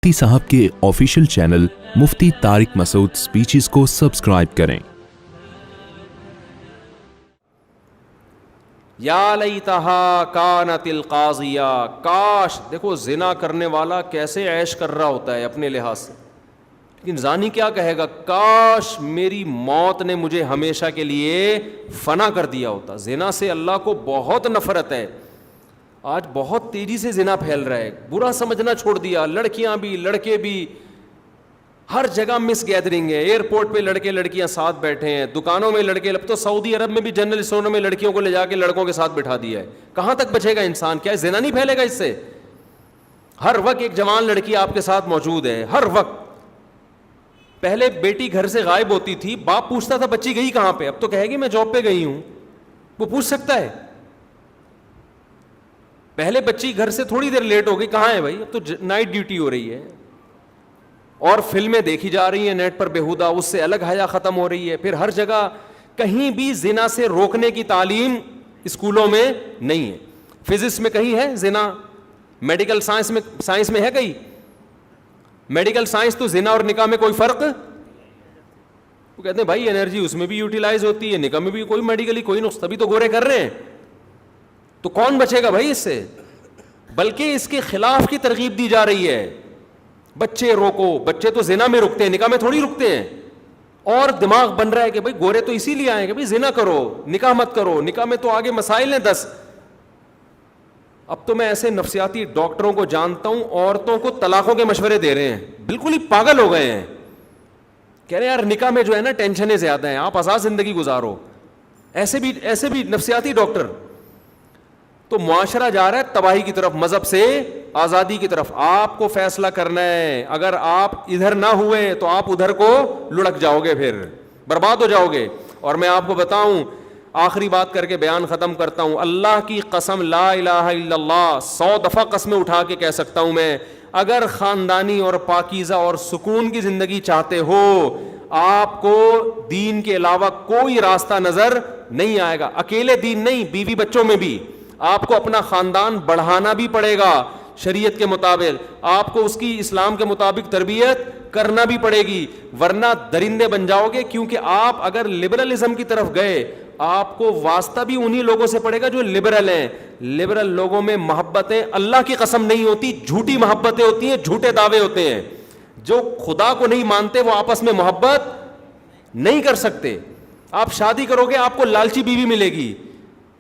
مفتی صاحب کے official channel مفتی طارق مسعود speeches کو سبسکرائب کریں۔ یا لیتہا کانت القاضیہ، کاش، دیکھو زنا کرنے والا کیسے عیش کر رہا ہوتا ہے اپنے لحاظ سے، لیکن زانی کیا کہے گا، کاش میری موت نے مجھے ہمیشہ کے لیے فنا کر دیا ہوتا۔ زنا سے اللہ کو بہت نفرت ہے، آج بہت تیزی سے زنا پھیل رہا ہے، برا سمجھنا چھوڑ دیا، لڑکیاں بھی لڑکے بھی، ہر جگہ مس گیدرنگ ہے، ایئرپورٹ پہ لڑکے لڑکیاں ساتھ بیٹھے ہیں، دکانوں میں لڑکے، اب تو سعودی عرب میں بھی جنرل اسٹوروں میں لڑکیوں کو لے جا کے لڑکوں کے ساتھ بٹھا دیا ہے۔ کہاں تک بچے گا انسان؟ کیا زنا نہیں پھیلے گا اس سے؟ ہر وقت ایک جوان لڑکی آپ کے ساتھ موجود ہے، ہر وقت۔ پہلے بیٹی گھر سے غائب ہوتی تھی، باپ پوچھتا تھا بچی گئی کہاں پہ، اب تو کہے گی میں جاب پہ گئی ہوں، وہ پوچھ سکتا ہے۔ پہلے بچی گھر سے تھوڑی دیر لیٹ ہو گئی، کہاں ہے بھائی، اب تو نائٹ ڈیوٹی ہو رہی ہے، اور فلمیں دیکھی جا رہی ہیں نیٹ پر بےہودہ، اس سے الگ حیا ختم ہو رہی ہے۔ پھر ہر جگہ کہیں بھی زنا سے روکنے کی تعلیم اسکولوں میں نہیں ہے۔ فزکس میں کہیں ہے زنا؟ میڈیکل سائنس میں ہے کہیں؟ میڈیکل سائنس تو زنا اور نکاح میں کوئی فرق، وہ کہتے ہیں بھائی انرجی اس میں بھی یوٹیلائز ہوتی ہے، نکاح میں بھی کوئی میڈیکلی کوئی نقص، تبھی تو گورے کر رہے ہیں۔ تو کون بچے گا بھائی اس سے؟ بلکہ اس کے خلاف کی ترغیب دی جا رہی ہے، بچے روکو۔ بچے تو زنا میں رکتے ہیں، نکاح میں تھوڑی رکتے ہیں، اور دماغ بن رہا ہے کہ بھائی گورے تو اسی لیے آئے کہ بھائی زنا کرو، نکاح مت کرو، نکاح میں تو آگے مسائل ہیں 10۔ اب تو میں ایسے نفسیاتی ڈاکٹروں کو جانتا ہوں، عورتوں کو طلاقوں کے مشورے دے رہے ہیں، بالکل ہی پاگل ہو گئے ہیں، کہہ رہے ہیں یار نکاح میں جو ہے نا ٹینشنیں زیادہ ہیں، آپ آزاد زندگی گزارو۔ ایسے بھی نفسیاتی ڈاکٹر۔ تو معاشرہ جا رہا ہے تباہی کی طرف، مذہب سے آزادی کی طرف۔ آپ کو فیصلہ کرنا ہے، اگر آپ ادھر نہ ہوئے تو آپ ادھر کو لڑک جاؤ گے، پھر برباد ہو جاؤ گے۔ اور میں آپ کو بتاؤں، آخری بات کر کے بیان ختم کرتا ہوں، اللہ کی قسم، لا الہ الا اللہ 100 دفعہ قسمیں اٹھا کے کہہ سکتا ہوں میں، اگر خاندانی اور پاکیزہ اور سکون کی زندگی چاہتے ہو، آپ کو دین کے علاوہ کوئی راستہ نظر نہیں آئے گا۔ اکیلے دین نہیں، بیوی بچوں میں بھی آپ کو اپنا خاندان بڑھانا بھی پڑے گا شریعت کے مطابق، آپ کو اس کی اسلام کے مطابق تربیت کرنا بھی پڑے گی، ورنہ درندے بن جاؤ گے۔ کیونکہ آپ اگر لبرلزم کی طرف گئے، آپ کو واسطہ بھی انہی لوگوں سے پڑے گا جو لبرل ہیں۔ لبرل لوگوں میں محبتیں اللہ کی قسم نہیں ہوتی، جھوٹی محبتیں ہوتی ہیں، جھوٹے دعوے ہوتے ہیں۔ جو خدا کو نہیں مانتے وہ آپس میں محبت نہیں کر سکتے۔ آپ شادی کرو گے، آپ کو لالچی بیوی ملے گی،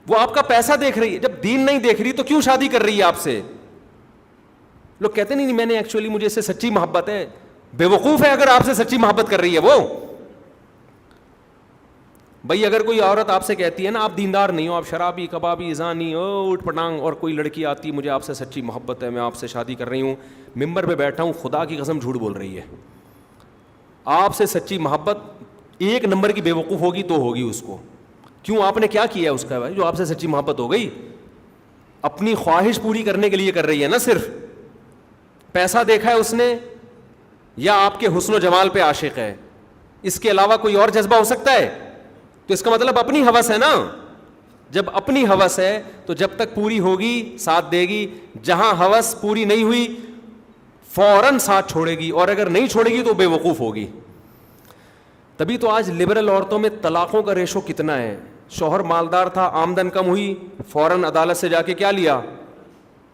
وہ آپ کا پیسہ دیکھ رہی ہے، جب دین نہیں دیکھ رہی تو کیوں شادی کر رہی ہے آپ سے؟ لوگ کہتے نہیں میں نے ایکچولی مجھے اس سے سچی محبت ہے، بے وقوف ہے اگر آپ سے سچی محبت کر رہی ہے وہ۔ بھائی اگر کوئی عورت آپ سے کہتی ہے نا آپ دیندار نہیں ہو، آپ شرابی، کبابی، زانی، اوٹ پٹانگ، اور کوئی لڑکی آتی مجھے آپ سے سچی محبت ہے، میں آپ سے شادی کر رہی ہوں، ممبر پہ بیٹھا ہوں، خدا کی قسم جھوٹ بول رہی ہے۔ آپ سے سچی محبت ایک نمبر کی بے وقوف ہوگی تو ہوگی اس کو۔ کیوں؟ آپ نے کیا کیا اس کا بھائی جو آپ سے سچی محبت ہو گئی؟ اپنی خواہش پوری کرنے کے لیے کر رہی ہے نا، صرف پیسہ دیکھا ہے اس نے، یا آپ کے حسن و جمال پہ عاشق ہے، اس کے علاوہ کوئی اور جذبہ ہو سکتا ہے؟ تو اس کا مطلب اپنی ہوس ہے نا۔ جب اپنی ہوس ہے تو جب تک پوری ہوگی ساتھ دے گی، جہاں ہوس پوری نہیں ہوئی فوراً ساتھ چھوڑے گی، اور اگر نہیں چھوڑے گی تو بے وقوف ہوگی۔ تبھی تو آج لبرل عورتوں میں طلاقوں کا ریشو کتنا ہے۔ شوہر مالدار تھا، آمدن کم ہوئی، فوراً عدالت سے جا کے کیا لیا؟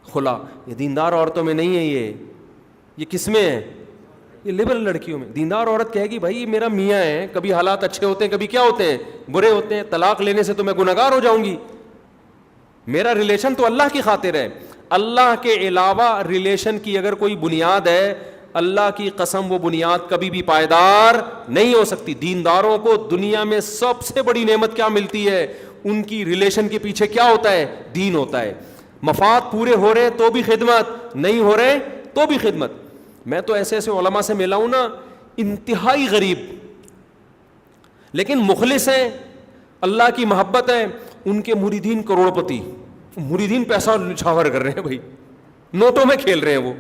خلا۔ یہ دیندار عورتوں میں نہیں ہے، یہ کس میں ہے؟ یہ لبرل لڑکیوں میں۔ دیندار عورت کہے گی بھائی یہ میرا میاں ہے، کبھی حالات اچھے ہوتے ہیں، کبھی کیا ہوتے ہیں، برے ہوتے ہیں، طلاق لینے سے تو میں گنہگار ہو جاؤں گی، میرا ریلیشن تو اللہ کی خاطر ہے۔ اللہ کے علاوہ ریلیشن کی اگر کوئی بنیاد ہے، اللہ کی قسم وہ بنیاد کبھی بھی پائیدار نہیں ہو سکتی۔ دینداروں کو دنیا میں سب سے بڑی نعمت کیا ملتی ہے؟ ان کی ریلیشن کے پیچھے کیا ہوتا ہے؟ دین ہوتا ہے۔ مفاد پورے ہو رہے تو بھی خدمت، نہیں ہو رہے تو بھی خدمت۔ میں تو ایسے ایسے علماء سے ملا ہوں نا، انتہائی غریب لیکن مخلص ہیں، اللہ کی محبت ہے، ان کے مریدین کروڑ پتی، مریدین پیسہ نچھاور کر رہے ہیں بھائی، نوٹوں میں کھیل رہے ہیں وہ،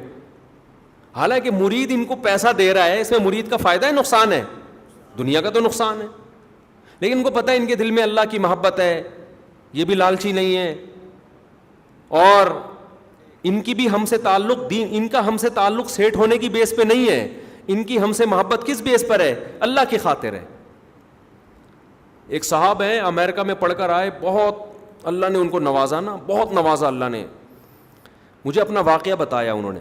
حالانکہ مرید ان کو پیسہ دے رہا ہے، اس میں مرید کا فائدہ ہے نقصان ہے؟ دنیا کا تو نقصان ہے، لیکن ان کو پتہ ہے ان کے دل میں اللہ کی محبت ہے، یہ بھی لالچی نہیں ہے، اور ان کی بھی ہم سے تعلق دین، ان کا ہم سے تعلق سیٹ ہونے کی بیس پہ نہیں ہے، ان کی ہم سے محبت کس بیس پر ہے؟ اللہ کی خاطر ہے. ایک صاحب ہیں امریکہ میں پڑھ کر آئے، بہت اللہ نے ان کو نوازا نا، بہت نوازا اللہ نے. مجھے اپنا واقعہ بتایا انہوں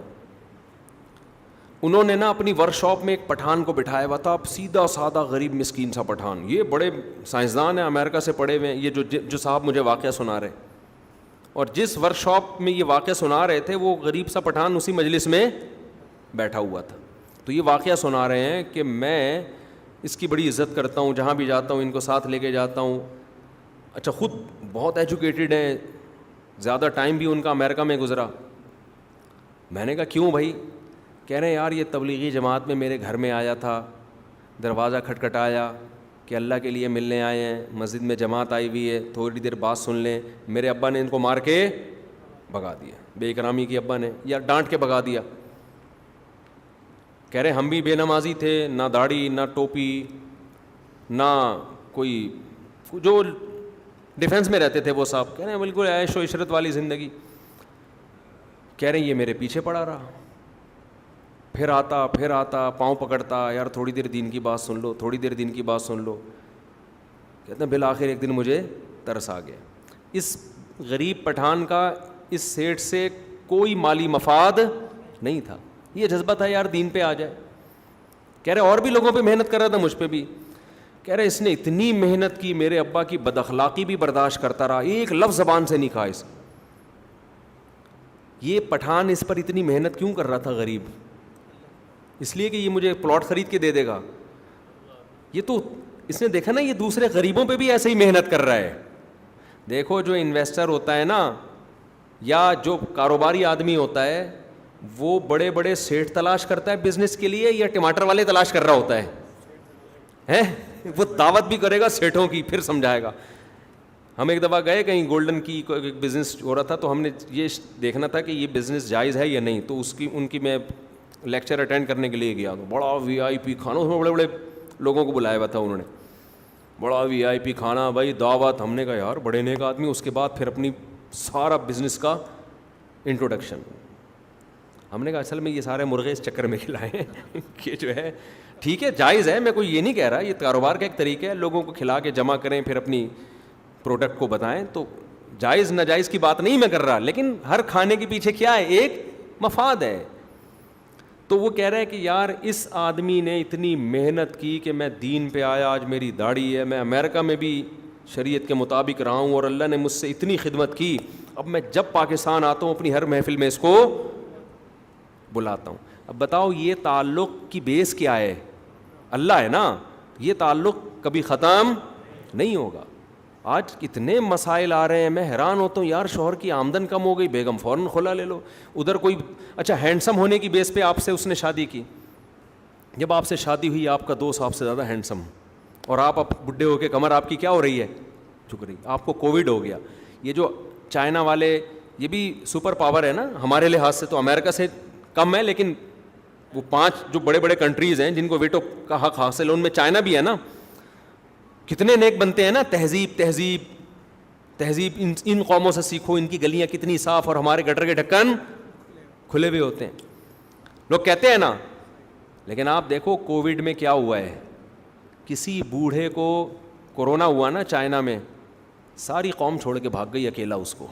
نے نا اپنی ورک شاپ میں ایک پٹھان کو بٹھایا ہوا تھا، سیدھا سادہ غریب مسکین سا پٹھان. یہ بڑے سائنسدان ہیں، امریکہ سے پڑھے ہوئے ہیں، یہ جو صاحب مجھے واقعہ سنا رہے، اور جس ورک شاپ میں یہ واقعہ سنا رہے تھے وہ غریب سا پٹھان اسی مجلس میں بیٹھا ہوا تھا. تو یہ واقعہ سنا رہے ہیں کہ میں اس کی بڑی عزت کرتا ہوں، جہاں بھی جاتا ہوں ان کو ساتھ لے کے جاتا ہوں. اچھا، خود بہت ایجوکیٹڈ ہیں، زیادہ ٹائم بھی ان کا امریکہ میں گزرا. میں نے کہا کیوں بھائی؟ کہہ رہے ہیں یار یہ تبلیغی جماعت میں میرے گھر میں آیا تھا، دروازہ کھٹکھٹایا کہ اللہ کے لیے ملنے آئے ہیں، مسجد میں جماعت آئی ہوئی ہے، تھوڑی دیر بات سن لیں. میرے ابا نے ان کو مار کے بھگا دیا، بے اکرامی کی ابا نے، یا ڈانٹ کے بھگا دیا. کہہ رہے ہم بھی بے نمازی تھے، نہ داڑھی نہ ٹوپی نہ کوئی، جو ڈیفینس میں رہتے تھے وہ صاحب. کہہ رہے ہیں بالکل عیش و عشرت والی زندگی. کہہ رہے ہیں یہ میرے پیچھے پڑا رہا، پھر آتا پاؤں پکڑتا، یار تھوڑی دیر دین کی بات سن لو، تھوڑی دیر دین کی بات سن لو. کہتے ہیں بالآخر ایک دن مجھے ترس آ گیا. اس غریب پٹھان کا اس سیٹ سے کوئی مالی مفاد نہیں تھا، یہ جذبہ تھا یار دین پہ آ جائے. کہہ رہے اور بھی لوگوں پہ محنت کر رہا تھا، مجھ پہ بھی. کہہ رہے اس نے اتنی محنت کی، میرے ابا کی بد اخلاقی بھی برداشت کرتا رہا، ایک لفظ زبان سے نہیں کہا اس. یہ پٹھان اس پر اتنی محنت کیوں کر رہا تھا غریب؟ اس لیے کہ یہ مجھے پلاٹ خرید کے دے دے گا. یہ تو اس نے دیکھا نا یہ دوسرے غریبوں پہ بھی ایسے ہی محنت کر رہا ہے. دیکھو جو انویسٹر ہوتا ہے نا، یا جو کاروباری آدمی ہوتا ہے، وہ بڑے بڑے سیٹ تلاش کرتا ہے بزنس کے لیے، یا ٹماٹر والے تلاش کر رہا ہوتا ہے؟ وہ دعوت بھی کرے گا سیٹوں کی، پھر سمجھائے گا. ہم ایک دفعہ گئے کہیں گولڈن کی بزنس ہو رہا تھا، تو ہم نے یہ دیکھنا تھا کہ یہ بزنس جائز ہے یا نہیں. تو ان کی میں لیکچر اٹینڈ کرنے کے لیے گیا، تو بڑا وی آئی پی کھانا، اس میں بڑے بڑے لوگوں کو بلایا ہوا تھا انہوں نے، بڑا وی آئی پی کھانا بھائی، دعوت. ہم نے کہا یار بڑے نیک آدمی. اس کے بعد پھر اپنی سارا بزنس کا انٹروڈکشن. ہم نے کہا اصل میں یہ سارے مرغے اس چکر میں کھلائے ہیں کہ جو ہے ٹھیک ہے جائز ہے، میں کوئی یہ نہیں کہہ رہا، یہ کاروبار کا ایک طریقہ ہے، لوگوں کو کھلا کے جمع کریں پھر اپنی پروڈکٹ کو بتائیں. تو جائز ناجائز کی بات نہیں میں کر رہا، لیکن ہر کھانے کے پیچھے کیا ہے؟ ایک مفاد ہے. تو وہ کہہ رہے ہیں کہ یار اس آدمی نے اتنی محنت کی کہ میں دین پہ آیا، آج میری داڑھی ہے، میں امریکہ میں بھی شریعت کے مطابق رہا ہوں، اور اللہ نے مجھ سے اتنی خدمت کی. اب میں جب پاکستان آتا ہوں اپنی ہر محفل میں اس کو بلاتا ہوں. اب بتاؤ یہ تعلق کی بیس کیا ہے؟ اللہ ہے نا. یہ تعلق کبھی ختم نہیں ہوگا. آج کتنے مسائل آ رہے ہیں، میں حیران ہوتا ہوں یار، شوہر کی آمدن کم ہو گئی، بیگم فوراً خلا لے لو. ادھر کوئی اچھا ہینڈسم ہونے کی بیس پہ آپ سے اس نے شادی کی، جب آپ سے شادی ہوئی آپ کا دوست آپ سے زیادہ ہینڈسم، اور آپ اب بڈھے ہو کے کمر آپ کی کیا ہو رہی ہے؟ جھک رہی. آپ کو کووڈ ہو گیا. یہ جو چائنا والے، یہ بھی سپر پاور ہے نا ہمارے لحاظ سے، تو امریکہ سے کم ہے، لیکن وہ 5 جو بڑے بڑے کنٹریز ہیں جن کو ویٹو کا حق حاصل ہے، ان میں چائنا بھی ہے نا. کتنے نیک بنتے ہیں نا. تہذیب ان قوموں سے سیکھو، ان کی گلیاں کتنی صاف، اور ہمارے گٹر کے ڈھکن کھلے ہوئے ہوتے ہیں. لوگ کہتے ہیں نا، لیکن آپ دیکھو کووڈ میں کیا ہوا ہے. کسی بوڑھے کو کورونا ہوا نا چائنا میں، ساری قوم چھوڑ کے بھاگ گئی، اکیلا اس کو.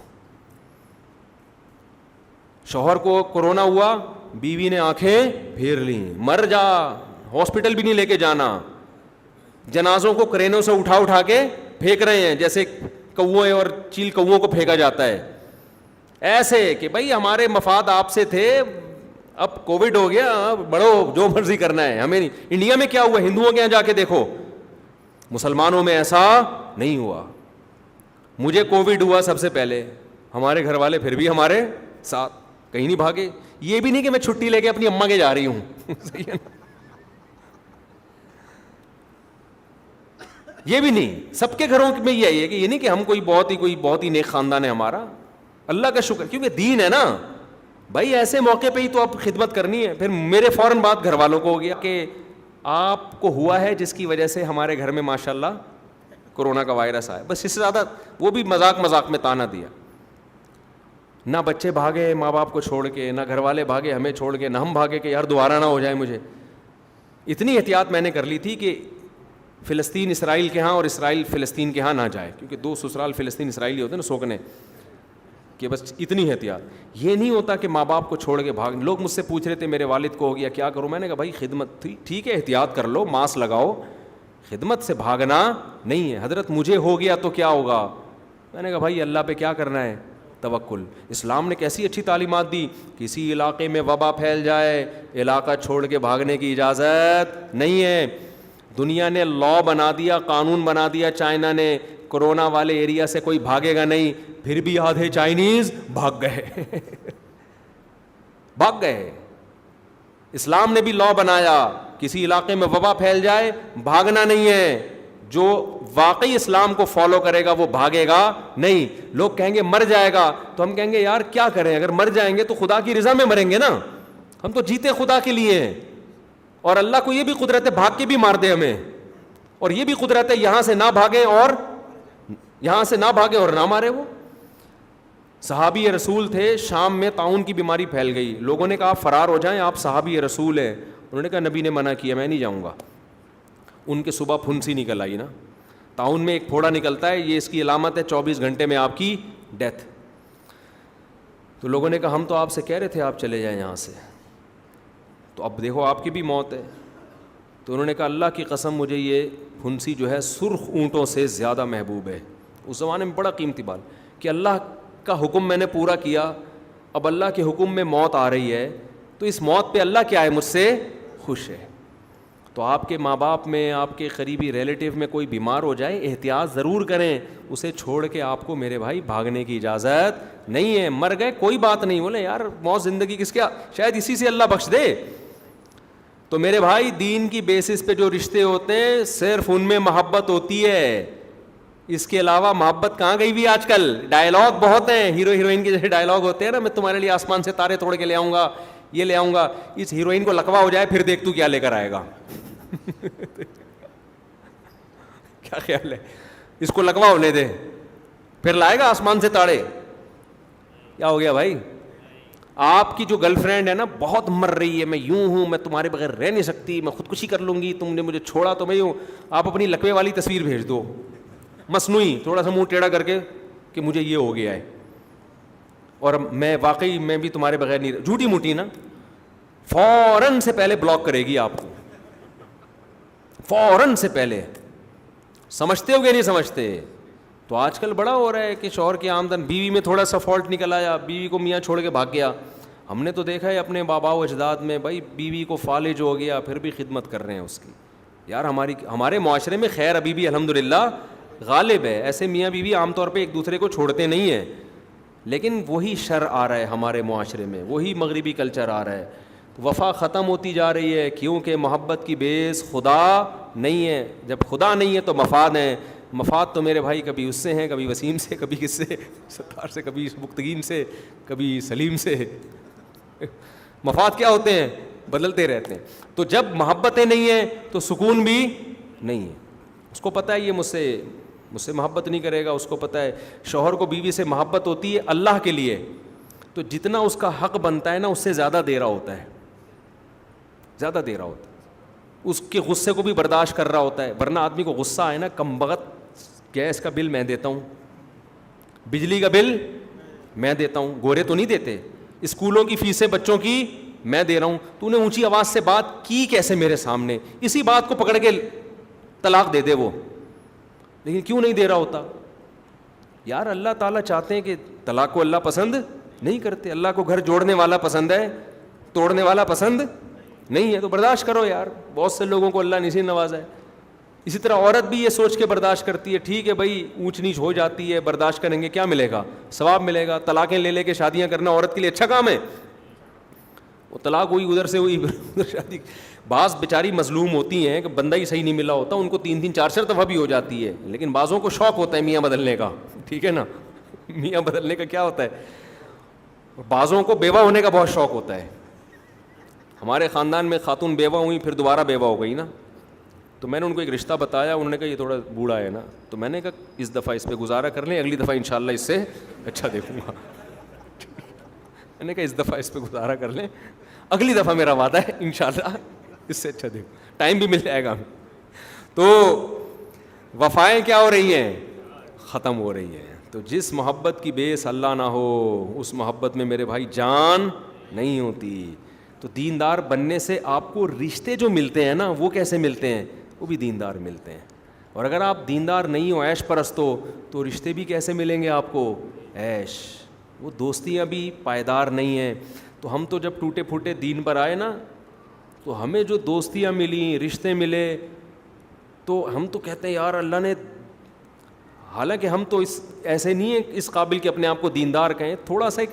شوہر کو کورونا ہوا، بیوی نے آنکھیں پھیر لیں، مر جا، ہاسپٹل بھی نہیں لے کے جانا. جنازوں کو کرینوں سے اٹھا کے پھینک رہے ہیں، جیسے کوے اور چیل کووں کو پھینکا جاتا ہے. ایسے کہ بھائی ہمارے مفاد آپ سے تھے، اب کووڈ ہو گیا، بڑھو جو مرضی کرنا ہے ہمیں نہیں. انڈیا میں کیا ہوا؟ ہندوؤں کے یہاں جا کے دیکھو، مسلمانوں میں ایسا نہیں ہوا. مجھے کووڈ ہوا سب سے پہلے، ہمارے گھر والے پھر بھی ہمارے ساتھ، کہیں نہیں بھاگے. یہ بھی نہیں کہ میں چھٹی لے کے اپنی اماں کے جا رہی ہوں صحیح ہے نا؟ یہ بھی نہیں. سب کے گھروں میں یہ ہے کہ یہ نہیں کہ ہم کوئی بہت ہی نیک خاندان ہے ہمارا، اللہ کا شکر، کیونکہ دین ہے نا بھائی. ایسے موقع پہ ہی تو آپ خدمت کرنی ہے. پھر میرے فوراً بات گھر والوں کو ہو گیا کہ آپ کو ہوا ہے جس کی وجہ سے ہمارے گھر میں ماشاءاللہ کورونا کا وائرس آیا. بس اس سے زیادہ وہ بھی مذاق میں تانا دیا. نہ بچے بھاگے ماں باپ کو چھوڑ کے, نہ گھر والے بھاگے ہمیں چھوڑ کے, نہ ہم بھاگے کہ یار دوبارہ نہ ہو جائے مجھے. اتنی احتیاط میں نے کر لی تھی کہ فلسطین اسرائیل کے ہاں اور اسرائیل فلسطین کے ہاں نہ جائے, کیونکہ دو سسرال فلسطین اسرائیلی ہوتے ہیں نا سوکنے, کہ بس اتنی احتیاط. یہ نہیں ہوتا کہ ماں باپ کو چھوڑ کے بھاگ. لوگ مجھ سے پوچھ رہے تھے میرے والد کو ہو گیا کیا کروں, میں نے کہا بھائی خدمت تھی ٹھیک ہے احتیاط کر لو, ماسک لگاؤ, خدمت سے بھاگنا نہیں ہے. حضرت مجھے ہو گیا تو کیا ہوگا, میں نے کہا بھائی اللہ پہ کیا کرنا ہے, توکل. اسلام نے کیسی اچھی تعلیمات دی, کسی علاقے میں وبا پھیل جائے علاقہ چھوڑ کے بھاگنے کی اجازت نہیں ہے. دنیا نے لا بنا دیا, قانون بنا دیا چائنا نے, کورونا والے ایریا سے کوئی بھاگے گا نہیں, پھر بھی آدھے چائنیز بھاگ گئے بھاگ گئے. اسلام نے بھی لا بنایا کسی علاقے میں وبا پھیل جائے بھاگنا نہیں ہے, جو واقعی اسلام کو فالو کرے گا وہ بھاگے گا نہیں. لوگ کہیں گے مر جائے گا, تو ہم کہیں گے یار کیا کریں, اگر مر جائیں گے تو خدا کی رضا میں مریں گے نا, ہم تو جیتے خدا کے لیے ہیں. اور اللہ کو یہ بھی قدرت ہے بھاگ کے بھی مار دے ہمیں, اور یہ بھی قدرت ہے یہاں سے نہ بھاگے اور یہاں سے نہ بھاگے اور نہ مارے. وہ صحابی رسول تھے, شام میں طاعون کی بیماری پھیل گئی, لوگوں نے کہا آپ فرار ہو جائیں, آپ صحابی رسول ہیں. انہوں نے کہا نبی نے منع کیا, میں نہیں جاؤں گا. ان کے صبح پھنسی نکل آئی نا, طاعون میں ایک پھوڑا نکلتا ہے, یہ اس کی علامت ہے 24 گھنٹے میں آپ کی ڈیتھ. تو لوگوں نے کہا ہم تو آپ سے کہہ رہے تھے آپ چلے جائیں یہاں سے, تو اب دیکھو آپ کی بھی موت ہے. تو انہوں نے کہا اللہ کی قسم مجھے یہ پھنسی جو ہے سرخ اونٹوں سے زیادہ محبوب ہے. اس زمانے میں بڑا قیمتی بات کہ اللہ کا حکم میں نے پورا کیا, اب اللہ کے حکم میں موت آ رہی ہے, تو اس موت پہ اللہ کیا ہے, مجھ سے خوش ہے. تو آپ کے ماں باپ میں, آپ کے قریبی ریلیٹیو میں کوئی بیمار ہو جائے احتیاط ضرور کریں, اسے چھوڑ کے آپ کو میرے بھائی بھاگنے کی اجازت نہیں ہے. مر گئے کوئی بات نہیں, بولے یار موت زندگی کس کیا, شاید اسی سے اللہ بخش دے. تو میرے بھائی دین کی بیسس پہ جو رشتے ہوتے ہیں صرف ان میں محبت ہوتی ہے, اس کے علاوہ محبت کہاں گئی بھی. آج کل ڈائلاگ بہت ہیں, ہیرو ہیروئن کے جیسے ڈائلاگ ہوتے ہیں نا, میں تمہارے لیے آسمان سے تارے توڑ کے لے آؤں گا, یہ لے آؤں گا. اس ہیروئن کو لقوا ہو جائے پھر دیکھ تو کیا لے کر آئے گا کیا خیال ہے, اس کو لقوا ہونے دے پھر لائے گا آسمان سے تاڑے. کیا ہو گیا بھائی, آپ کی جو گرل فرینڈ ہے نا بہت مر رہی ہے, میں یوں ہوں, میں تمہارے بغیر رہ نہیں سکتی, میں خودکشی کر لوں گی, تم نے مجھے چھوڑا تو میں یوں, آپ اپنی لقوے والی تصویر بھیج دو مصنوعی, تھوڑا سا منہ ٹیڑھا کر کے کہ مجھے یہ ہو گیا ہے اور میں واقعی میں بھی تمہارے بغیر نہیں, جھوٹی موٹی نا, فوراً سے پہلے بلاک کرے گی آپ کو, فوراً سے پہلے. سمجھتے ہو گیا نہیں سمجھتے. تو آج کل بڑا ہو رہا ہے کہ شوہر کی آمدن, بیوی میں تھوڑا سا فالٹ نکل آیا, بیوی کو میاں چھوڑ کے بھاگ گیا. ہم نے تو دیکھا ہے اپنے بابا و اجداد میں, بھائی بیوی کو فالج ہو گیا پھر بھی خدمت کر رہے ہیں اس کی. یار ہمارے معاشرے میں خیر ابھی بھی الحمدللہ غالب ہے, ایسے میاں بیوی عام طور پہ ایک دوسرے کو چھوڑتے نہیں ہیں, لیکن وہی شر آ رہا ہے ہمارے معاشرے میں, وہی مغربی کلچر آ رہا ہے. وفا ختم ہوتی جا رہی ہے کیونکہ محبت کی بیس خدا نہیں ہے. جب خدا نہیں ہے تو مفاد ہیں. مفاد تو میرے بھائی کبھی اس سے ہیں, کبھی وسیم سے, کبھی کس سے, ستار سے, کبھی مختگین سے, کبھی سلیم سے. مفاد کیا ہوتے ہیں, بدلتے رہتے ہیں. تو جب محبتیں نہیں ہیں تو سکون بھی نہیں ہے. اس کو پتہ ہے یہ مجھ سے محبت نہیں کرے گا, اس کو پتہ ہے شوہر کو بیوی سے محبت ہوتی ہے اللہ کے لیے, تو جتنا اس کا حق بنتا ہے نا اس سے زیادہ دے رہا ہوتا ہے, زیادہ دے رہا ہوتا ہے. اس کے غصے کو بھی برداشت کر رہا ہوتا ہے. ورنہ آدمی کو غصہ آئے نا, کم بخت گیس کا بل میں دیتا ہوں, بجلی کا بل میں دیتا ہوں, گورے تو نہیں دیتے, اسکولوں کی فیسیں بچوں کی میں دے رہا ہوں, تو نے اونچی آواز سے بات کی کیسے میرے سامنے, اسی بات کو پکڑ کے طلاق دے دے وہ. لیکن کیوں نہیں دے رہا ہوتا یار, اللہ تعالیٰ چاہتے ہیں کہ طلاق کو اللہ پسند نہیں کرتے. اللہ کو گھر جوڑنے والا پسند ہے, توڑنے والا پسند نہیں ہے. تو برداشت کرو یار, بہت سے لوگوں کو اللہ نے اسی نوازا ہے. اسی طرح عورت بھی یہ سوچ کے برداشت کرتی ہے, ٹھیک ہے بھائی اونچ نیچ ہو جاتی ہے, برداشت کریں گے, کیا ملے گا, ثواب ملے گا. طلاقیں لے کے شادیاں کرنا عورت کے لیے اچھا کام ہے. وہ طلاق ہوئی ادھر سے ہوئی ادھر شادی. بعض بیچاری مظلوم ہوتی ہیں کہ بندہ ہی صحیح نہیں ملا ہوتا, ان کو 3 4 دفعہ بھی ہو جاتی ہے, لیکن بعضوں کو شوق ہوتا ہے میاں بدلنے کا. ٹھیک ہے نا, میاں بدلنے کا کیا ہوتا ہے, بعضوں کو بیوہ ہونے کا بہت شوق ہوتا ہے. ہمارے خاندان میں خاتون بیوہ ہوئی پھر دوبارہ بیوہ ہو گئی نا, تو میں نے ان کو ایک رشتہ بتایا, انہوں نے کہا یہ تھوڑا بوڑھا ہے نا, تو میں نے کہا اس دفعہ اس پہ گزارا کر لیں, اگلی دفعہ انشاءاللہ اس سے اچھا دیکھوں گا. میں نے کہا اس دفعہ اس پہ گزارا کر لیں, اگلی دفعہ میرا وعدہ ہے انشاءاللہ اس سے اچھا دیکھو, ٹائم بھی مل جائے گا. تو وفائیں کیا ہو رہی ہیں, ختم ہو رہی ہیں. تو جس محبت کی بیس اللہ نہ ہو اس محبت میں میرے بھائی جان نہیں ہوتی. تو دیندار بننے سے آپ کو رشتے جو ملتے ہیں نا وہ کیسے ملتے ہیں, وہ بھی دیندار ملتے ہیں. اور اگر آپ دیندار نہیں ہو, عیش پرست ہو, تو رشتے بھی کیسے ملیں گے آپ کو, عیش. وہ دوستیاں بھی پائیدار نہیں ہیں. تو ہم تو جب ٹوٹے پھوٹے دین پر آئے نا, تو ہمیں جو دوستیاں ملیں, رشتے ملے, تو ہم تو کہتے ہیں یار اللہ نے, حالانکہ ہم تو ایسے نہیں ہیں اس قابل کہ اپنے آپ کو دیندار کہیں, تھوڑا سا ایک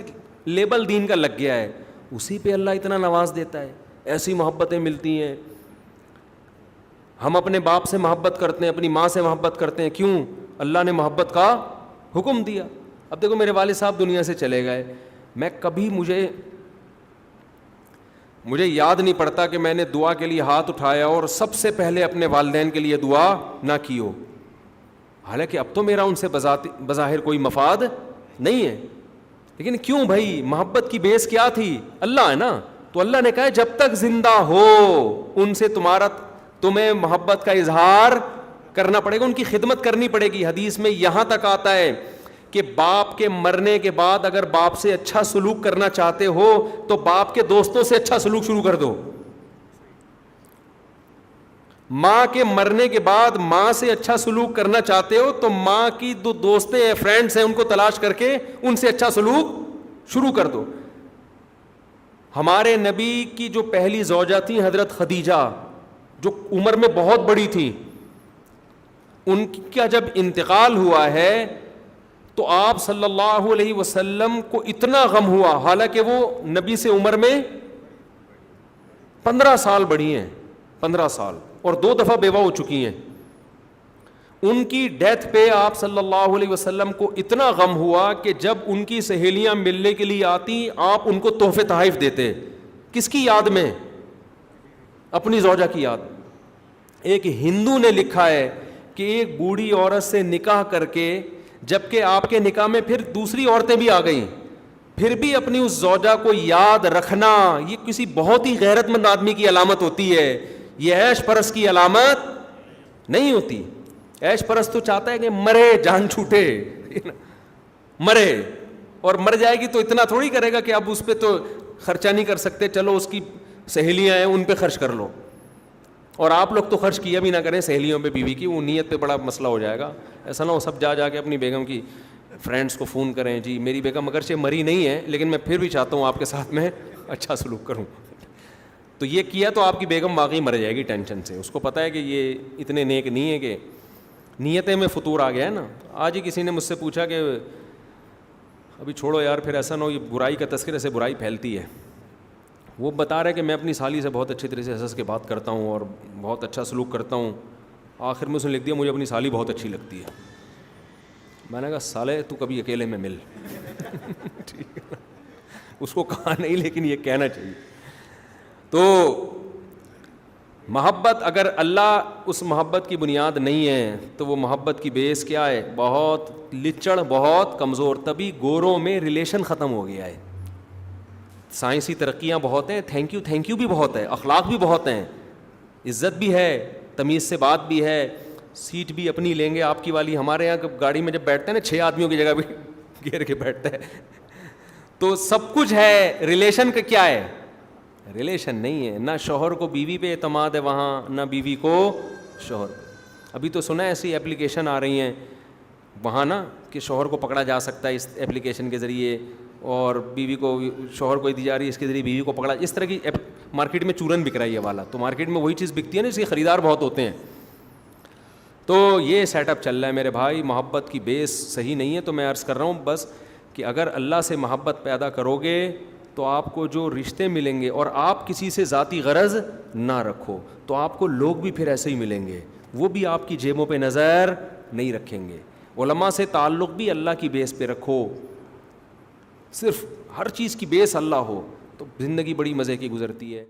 لیبل دین کا لگ گیا ہے, اسی پہ اللہ اتنا نواز دیتا ہے, ایسی محبتیں ملتی ہیں. ہم اپنے باپ سے محبت کرتے ہیں, اپنی ماں سے محبت کرتے ہیں, کیوں, اللہ نے محبت کا حکم دیا. اب دیکھو میرے والد صاحب دنیا سے چلے گئے, میں کبھی مجھے یاد نہیں پڑتا کہ میں نے دعا کے لیے ہاتھ اٹھایا اور سب سے پہلے اپنے والدین کے لیے دعا نہ کی ہو. حالانکہ اب تو میرا ان سے بظاہر کوئی مفاد نہیں ہے, لیکن کیوں بھائی, محبت کی بیس کیا تھی, اللہ ہے نا. تو اللہ نے کہا جب تک زندہ ہو ان سے تمہیں محبت کا اظہار کرنا پڑے گا, ان کی خدمت کرنی پڑے گی. حدیث میں یہاں تک آتا ہے کہ باپ کے مرنے کے بعد اگر باپ سے اچھا سلوک کرنا چاہتے ہو تو باپ کے دوستوں سے اچھا سلوک شروع کر دو. ماں کے مرنے کے بعد ماں سے اچھا سلوک کرنا چاہتے ہو تو ماں کی دو دوستیں ہیں, فرینڈس ہیں, ان کو تلاش کر کے ان سے اچھا سلوک شروع کر دو. ہمارے نبی کی جو پہلی زوجہ تھی حضرت خدیجہ, جو عمر میں بہت بڑی تھی, ان کا جب انتقال ہوا ہے تو آپ صلی اللہ علیہ وسلم کو اتنا غم ہوا, حالانکہ وہ نبی سے عمر میں 15 سال بڑی ہیں, 15 سال, اور 2 دفعہ بیوہ ہو چکی ہیں. ان کی ڈیتھ پہ آپ صلی اللہ علیہ وسلم کو اتنا غم ہوا کہ جب ان کی سہیلیاں ملنے کے لیے آتی آپ ان کو تحفے تحائف دیتے. کس کی یاد میں, اپنی زوجہ کی یاد. ایک ہندو نے لکھا ہے کہ ایک بوڑھی عورت سے نکاح کر کے, جبکہ آپ کے نکاح میں پھر دوسری عورتیں بھی آ گئیں, پھر بھی اپنی اس زوجہ کو یاد رکھنا یہ کسی بہت ہی غیرت مند آدمی کی علامت ہوتی ہے, یہ عیش پرست کی علامت نہیں ہوتی. عیش پرست تو چاہتا ہے کہ مرے, جان چھوٹے, مرے, اور مر جائے گی تو اتنا تھوڑی کرے گا کہ اب اس پہ تو خرچہ نہیں کر سکتے, چلو اس کی سہیلیاں ہیں ان پہ خرچ کر لو. اور آپ لوگ تو خرچ کیا بھی نہ کریں سہیلیوں پہ, بیوی کی, وہ نیت پہ بڑا مسئلہ ہو جائے گا. ایسا نہ ہو سب جا کے اپنی بیگم کی فرینڈس کو فون کریں, جی میری بیگم اگرچہ مری نہیں ہے لیکن میں پھر بھی چاہتا ہوں آپ کے ساتھ میں اچھا سلوک کروں. تو یہ کیا تو آپ کی بیگم واقعی مر جائے گی ٹینشن سے. اس کو پتہ ہے کہ یہ اتنے نیک نہیں ہے, کہ نیتیں میں فطور آ گیا ہے نا. آج ہی کسی نے مجھ سے پوچھا کہ ابھی چھوڑو یار, پھر ایسا نہ ہو, یہ برائی کا تذکرے سے برائی پھیلتی ہے. وہ بتا رہے کہ میں اپنی سالی سے بہت اچھی طرح سے ہنس کے بات کرتا ہوں اور بہت اچھا سلوک کرتا ہوں. آخر میں اس نے لکھ دیا مجھے اپنی سالی بہت اچھی لگتی ہے. میں نے کہا سالے تو کبھی اکیلے میں مل. ٹھیک ہے نا, اس کو کہا نہیں لیکن یہ کہنا چاہیے. تو محبت, اگر اللہ اس محبت کی بنیاد نہیں ہے تو وہ محبت کی بیس کیا ہے, بہت لچڑ, بہت کمزور. تبھی گوروں میں ریلیشن ختم ہو گیا ہے. سائنسی ترقیاں بہت ہیں, تھینک یو بھی بہت ہے, اخلاق بھی بہت ہیں, عزت بھی ہے, تمیز سے بات بھی ہے, سیٹ بھی اپنی لیں گے آپ کی والی. ہمارے یہاں گاڑی میں جب بیٹھتے ہیں نا 6 آدمیوں کی جگہ بھی گھیر کے بیٹھتا ہے, تو سب کچھ ہے. ریلیشن کا کیا ہے, ریلیشن نہیں ہے. نہ شوہر کو بیوی پہ اعتماد ہے وہاں, نہ بیوی کو شوہر. ابھی تو سنا ہے ایسی ایپلیکیشن آ رہی ہیں وہاں نا کہ شوہر کو پکڑا جا سکتا ہے اس ایپلیکیشن کے ذریعے, اور بیوی کو, شوہر کو دی جا رہی ہے اس کے ذریعے بیوی کو پکڑا. اس طرح کی مارکیٹ میں چورن بک رہا ہے یہ والا. تو مارکیٹ میں وہی چیز بکتی ہے نا, اس کے خریدار بہت ہوتے ہیں. تو یہ سیٹ اپ چل رہا ہے میرے بھائی. محبت کی بیس صحیح نہیں ہے. تو میں عرض کر رہا ہوں بس کہ اگر اللہ سے محبت پیدا کرو گے تو آپ کو جو رشتے ملیں گے, اور آپ کسی سے ذاتی غرض نہ رکھو, تو آپ کو لوگ بھی پھر ایسے ہی ملیں گے, وہ بھی آپ کی جیبوں پہ نظر نہیں رکھیں گے. علماء سے تعلق بھی اللہ کی بیس پہ رکھو, صرف ہر چیز کی بیس اللہ ہو تو زندگی بڑی مزے کی گزرتی ہے.